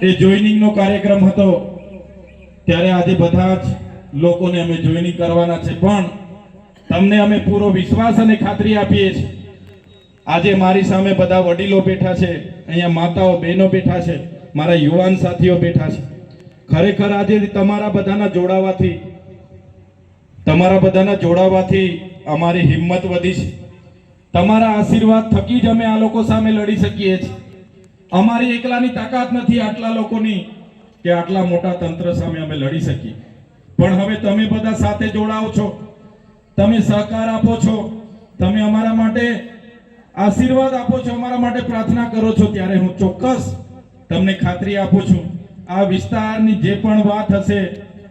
એ જોઈનિંગનો કાર્યક્રમ હતો ત્યારે આજે બધા જ લોકોને અમે જોઈનિંગ કરવાના છે, પણ તમને અમે પૂરો વિશ્વાસ અને ખાતરી આપીએ છીએ. આજે મારી સામે બધા વડીલો બેઠા છે, અહીંયા માતાઓ બહેનો બેઠા છે, મારા યુવાન સાથીઓ બેઠા છે. ખરેખર આજે તમારા બધાના જોડાવાથી અમારી હિંમત વધી છે. તમારા આશીર્વાદ થકી જ અમે આ લોકો સામે લડી શકીએ છીએ. અમારી એકલાની તાકાત નથી આટલા લોકોની કે આટલા મોટા તંત્ર સામે અમે લડી શકીએ. પણ હવે તમે બધા સાથે જોડાઓ છો, તમે સહકાર આપો છો, તમે અમારા માટે આશીર્વાદ આપો છો, અમારા માટે પ્રાર્થના કરો છો, ત્યારે હું ચોક્કસ તમને ખાતરી આપું છું આ વિસ્તારની જે પણ વાત હશે,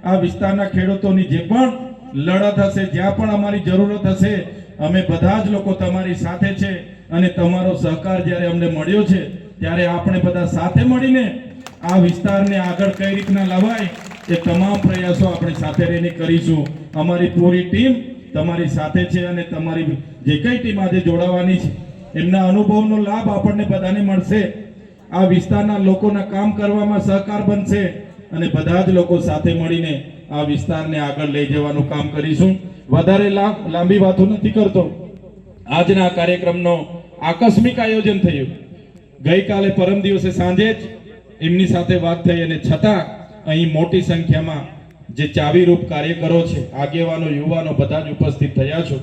આ વિસ્તારના ખેડૂતોની જે પણ લડત હશે, જ્યાં પણ અમારી જરૂરત હશે, અમે બધા જ લોકો તમારી સાથે છે. અને તમારો સહકાર જ્યારે અમને મળ્યો છે ત્યારે આપણે બધા સાથે મળીને આ વિસ્તારને આગળ કઈ રીતના લવાય એ તમામ પ્રયાસો આપણે સાથે રહીને કરીશું. અમારી પૂરી ટીમ તમારી સાથે છે અને તમારી જે કઈ ટીમ આજે જોડાવાની છે એમના અનુભવનો લાભ આપણને બધાને મળશે. આ વિસ્તારના લોકોના કામ કરવામાં સહકાર બનશે અને બધા જ લોકો સાથે મળીને આ વિસ્તારને આગળ લઈ જવાનું કામ કરીશું. વધારે લાંબી વાતો નથી કરતો. આજના કાર્યક્રમનો આકસ્મિક આયોજન થયું. ગઈકાલે પરમ દિવસે સાંજે જ એમની સાથે વાત થઈ અને છતાં અહીં મોટી સંખ્યામાં જે ચાવીરૂપ કાર્યકરો છે, આગેવાનો, યુવાનો બધા જ ઉપસ્થિત થયા છો.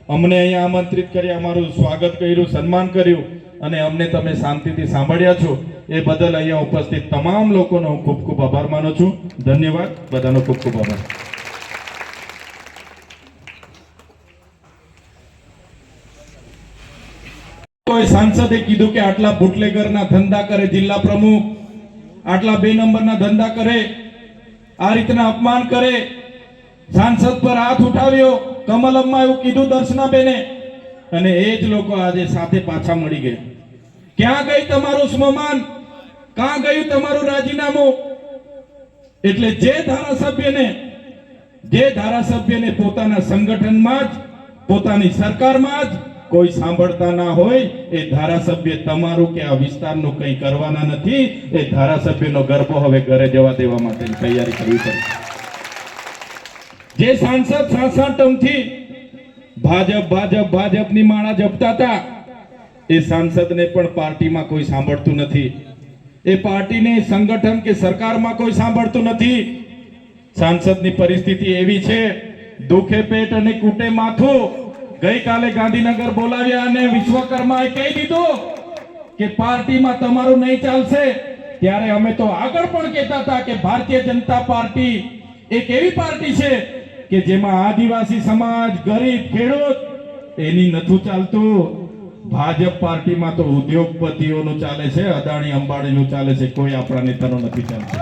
અમને અહીંયા આમંત્રિત કર્યા, અમારું સ્વાગત કર્યું, સન્માન કર્યું અને અમને તમે શાંતિથી સાંભળ્યા છો એ બદલ અહીંયા ઉપસ્થિત તમામ લોકોનો હું ખૂબ ખૂબ આભાર માનું છું. ધન્યવાદ. બધાનો ખૂબ ખૂબ આભાર. કોઈ સાંસદે કીધું કે આટલા બુટલેગરના ધંધા કરે જિલ્લા પ્રમુખ, આટલા 2 નંબરના ધંધા કરે, આ રીતના અપમાન કરે, સાંસદ પર હાથ ઉઠાવ્યો, કમલમમાં એવું કીધું દર્શનાબેને, અને એ જ લોકો આજે સાથે પાછા મળી ગયા. ક્યાં ગઈ તમારું સ્મમાન? ક્યાં ગયું તમારું રાજીનામું? એટલે જે ધારાસભ્યને પોતાના સંગઠનમાં જ, પોતાની સરકારમાં જ કોઈ સાંભળતા ના હોય, એ ધારાસભ્ય તમારું કે આ વિસ્તારનું કંઈ કરવાના નથી. એ ધારાસભ્યનો ગરબો હવે ઘરે જવા દેવા માટેની તૈયારી કરવી પડે. જે સાંસદ 7 ટર્મથી ભાજપની માળા જપતા હતા, એ સાંસદને પણ પાર્ટીમાં કોઈ સાંભળતું નથી. એ પાર્ટીને, સંગઠન કે સરકારમાં કોઈ સાંભળતું નથી. સાંસદની પરિસ્થિતિ એવી છે, દુખે પેટ અને કૂટે માથું. ગઈકાલે ગાંધીનગર બોલાવ્યા અને વિશ્વકર્માએ કહી દીધું કે પાર્ટીમાં તમારું નહીં ચાલશે. ત્યારે અમે તો આગળ પણ કહેતા હતા કે ભારતીય જનતા પાર્ટી એક એવી પાર્ટી છે કે જેમાં આદિવાસી સમાજ, ગરીબ, ખેડૂત એની નથી ચાલતું. ભાજપ પાર્ટીમાં તો ઉદ્યોગપતિઓનું ચાલે છે, અદાણી અંબાણીનું ચાલે છે, કોઈ આપણા નેતાનું નથી ચાલતું.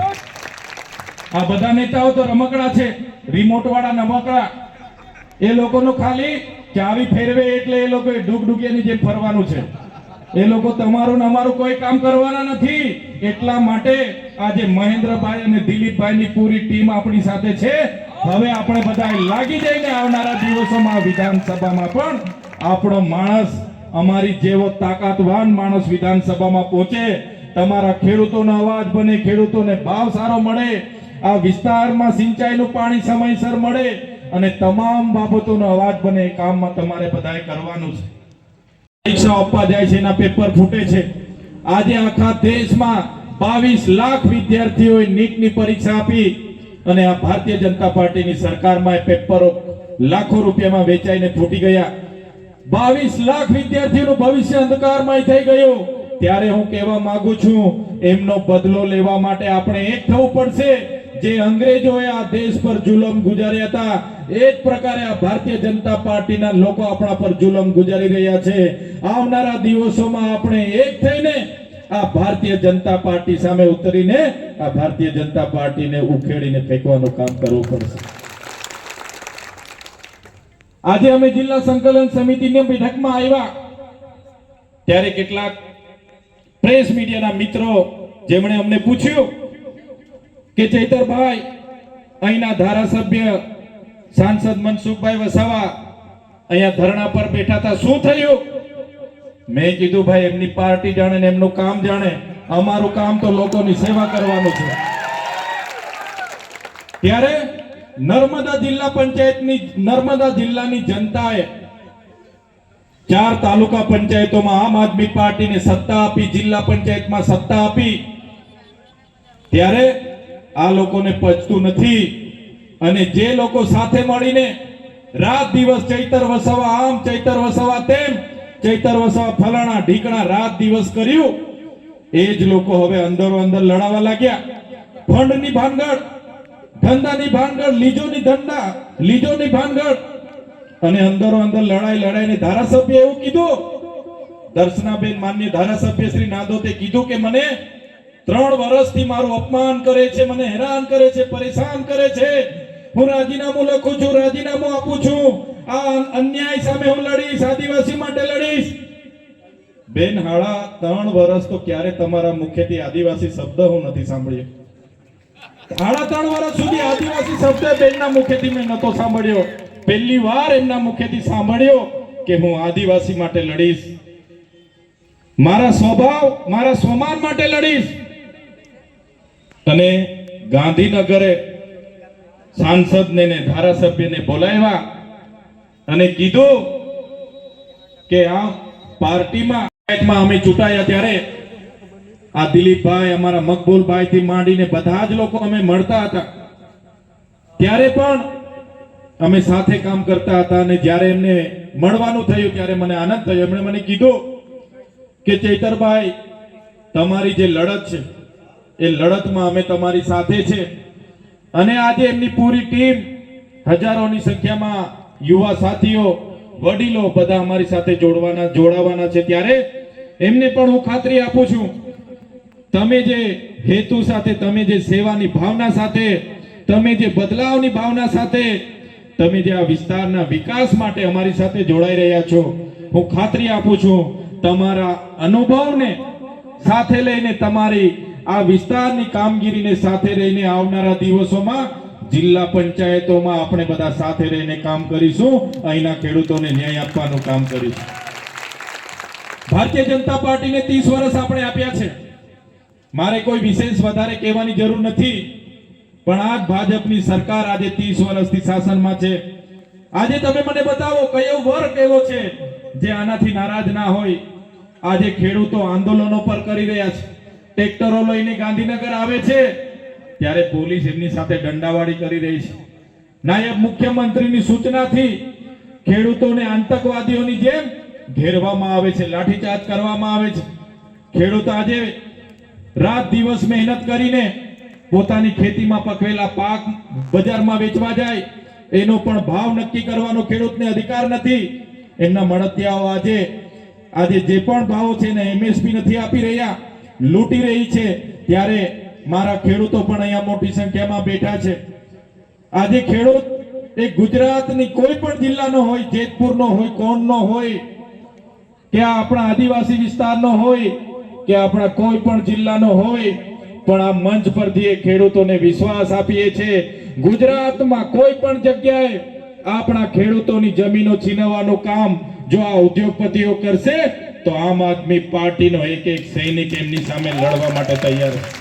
આ બધા નેતાઓ તો રમકડા છે, રિમોટ વાળા રમકડા. એ લોકોનું ખાલી ચાવી ફેરવે એટલે એ લોકો ડુગડુગિયાની જેમ ફરવાનું છે. એ લોકો તમારું ને અમારું કોઈ કામ કરવાના નથી. એટલા માટે આજે મહેન્દ્રભાઈ અને દિલીપભાઈની પૂરી ટીમ આપણી સાથે છે. હવે આપણે બધા લાગી જઈને આવનારા દિવસોમાં વિધાનસભામાં પણ આપણો માણસ, અમારી જેવો તાકાતવાન માણસ વિધાનસભામાં પહોંચે, તમારા ખેડૂતોનો અવાજ બને, ખેડૂતોને ભાવ સારો મળે, આ વિસ્તારમાં સિંચાઈનું પાણી સમયસર મળે અને તમામ બાબતોનો અવાજ બને. એ કામમાં તમારે બધાએ કરવાનું છે. પરીક્ષા આપવા જાય છે, એના પેપર ફૂટે છે. આજે આખા દેશમાં 22 લાખ વિદ્યાર્થીઓએ નીટની પરીક્ષા આપી અને આ ભારતીય જનતા પાર્ટીની સરકારમાં એ પેપરો લાખો રૂપિયામાં વેચાઈને ફૂટી ગયા. 22 લાખ વિદ્યાર્થીઓનું ભવિષ્ય અંધકારમય થઈ ગયું. ત્યારે હું કહેવા માંગુ છું, એમનો બદલો લેવા માટે આપણે એક થવું પડશે. જે અંગ્રેજોએ આ દેશ પર જુલમ ગુજાર્યા હતા, એ જ પ્રકારે આ ભારતીય જનતા પાર્ટીના લોકો આપણા પર જુલમ ગુજારી રહ્યા છે. આવનારા દિવસોમાં આપણે એક થઈને આ ભારતીય જનતા પાર્ટી સામે ઉતરીને આ ભારતીય જનતા પાર્ટીને ઉખેડીને ફેંકવાનું કામ કરવું પડશે. આજે અમે જિલ્લા સંકલન સમિતિની બેઠકમાં આવ્યા ત્યારે કેટલાક પ્રેસ મીડિયાના મિત્રો જેમણે અમને પૂછ્યું કે ચૈતરભાઈ, અહીંના ધારાસભ્ય સાંસદ મનસુખભાઈ વસાવા અહીંયા ધરણા પર બેઠા હતા, શું થયું? મેં કીધું ભાઈ, એમની પાર્ટી જાણે ને એમનું કામ જાણે. અમારું કામ તો લોકોની સેવા કરવાનું છે. ત્યારે નર્મદા જિલ્લાની જનતાએ 4 તાલુકા પંચાયતોમાં આમ આદમી પાર્ટીને સત્તા આપી, જિલ્લા પંચાયતમાં સત્તા આપી. ત્યારે આ લોકોને પચતું નથી અને જે લોકો સાથે મળીને રાત દિવસ ચૈતર વસાવા આમ, ચૈતર વસાવા તેમ, ચૈતર વસાવા ફલાણા ઢીકણા રાત દિવસ કર્યું, એ જ લોકો હવે અંદરો અંદર લડાવા લાગ્યા. ફંડની ભાનગડ, ધંધાની ભાનગડ, લીજોની ભાનગડ અને અંદરો અંદર લડાઈને ધારાસભ્ય એવું કીધું, દર્શનાબેન માન્ય ધારાસભ્ય શ્રી નાદોતે કીધું કે મને 3 વર્ષથી મારું અપમાન કરે છે, મને હેરાન કરે છે, પરેશાન કરે છે. હું રાજીનામું લખું છું, રાજીનામું આપું છું, આ અન્યાય સામે હું લડીશ, આદિવાસી માટે લડીશ. બેન, હાડા 3 વર્ષ તો ક્યારે તમારા મુખેથી આદિવાસી શબ્દ હું નથી સાંભળ્યો. હાડા 3 વર્ષ સુધી આદિવાસી શબ્દ બેનના મુખેથી મેં નતો સાંભળ્યો. પહેલી વાર એમના મુખેથી સાંભળ્યો કે હું આદિવાસી માટે લડીશ, મારા સ્વભાવ, મારા સ્વમાન માટે લડીશ. અને ગાંધીનગરે સાંસદને ને ધારાસભ્યને બોલાવ્યા અને કીધું કે આ પાર્ટીમાં અમે ચૂંટાયા ત્યારે આ દિલીપભાઈ, અમારા મકબૂલભાઈ થી માંડીને બધા જ લોકો અમે મળતા હતા. ત્યારે પણ અમે સાથે કામ કરતા હતા અને જ્યારે એમને મળવાનું થયું ત્યારે મને આનંદ થયો. એમણે મને કીધું કે ચૈતરભાઈ, તમારી જે લડત છે એ લડતમાં અમે તમારી સાથે છે. અને આજે એમની પૂરી ટીમ, હજારોની સંખ્યામાં યુવા સાથીઓ, વડીલો બધા અમારી સાથે જોડાવાના છે. ત્યારે એમને પણ હું ખાતરી આપું છું, તમે જે હેતુ સાથે, તમે જે સેવાની ભાવના સાથે, તમે જે બદલાવની ભાવના સાથે, તમે જે આ વિસ્તારના વિકાસ માટે અમારી સાથે જોડાઈ રહ્યા છો, હું ખાતરી આપું છું તમારા અનુભવને સાથે લઈને, તમારી આ વિસ્તારની કામગીરીને સાથે રહીને આવનારા દિવસોમાં જિલ્લા પંચાયતોમાં આપણે બધા સાથે રહીને કામ કરીશું, અહીંના ખેડૂતોને ન્યાય આપવાનું કામ કરીશું. ભારતીય જનતા પાર્ટીને 30 વર્ષ આપણે આપ્યા છે. મારે કોઈ વિશેષ વધારે કહેવાની જરૂર નથી, પણ આ ભાજપની સરકાર આજે 30 વર્ષથી શાસનમાં છે. આજે તમે મને બતાવો કયો વર્ગ એવો છે જે આનાથી નારાજ ના હોય. આજે ખેડૂતો આંદોલનો પર કરી રહ્યા છે, ટ્રેક્ટરો લઈને ગાંધીનગર આવે છે ત્યારે પોલીસ એમની સાથે દંડાવાળી કરી રહી છે. નાયબ મુખ્યમંત્રીની સૂચનાથી ખેડૂતોને આતંકવાદીઓની જેમ ઘેરવામાં આવે છે, લાઠીચાર્જ કરવામાં આવે છે. ખેડૂત આજે રાત દિવસ મહેનત કરીને પોતાની ખેતીમાં પકવેલા પાક બજારમાં વેચવા જાય, એનો પણ ભાવ નક્કી કરવાનો ખેડૂતને અધિકાર નથી. એમના મળતિયાઓ આજે જે પણ ભાવો છે ને એમએસપી નથી આપી રહ્યા, લૂંટી રહી છે. ત્યારે મારા ખેડૂતો પણ અહીંયા મોટી સંખ્યામાં બેઠા છે. આજે ખેડૂત એ ગુજરાતની કોઈ પણ જિલ્લાનો હોય, જેતપુરનો હોય, કોણનો હોય, કે આપણા આદિવાસી વિસ્તારનો હોય, કે આપણા કોઈ પણ જિલ્લાનો હોય, પણ આ મંચ પરથી એ ખેડૂતોને વિશ્વાસ આપીએ છીએ, ગુજરાતમાં કોઈ પણ જગ્યાએ આપણા ખેડૂતોની જમીનો છીનવવાનું કામ જો આ ઉદ્યોગપતિઓ કરશે તો આમ આદમી પાર્ટીનો એક સૈનિક એમની સામે લડવા માટે તૈયાર છે.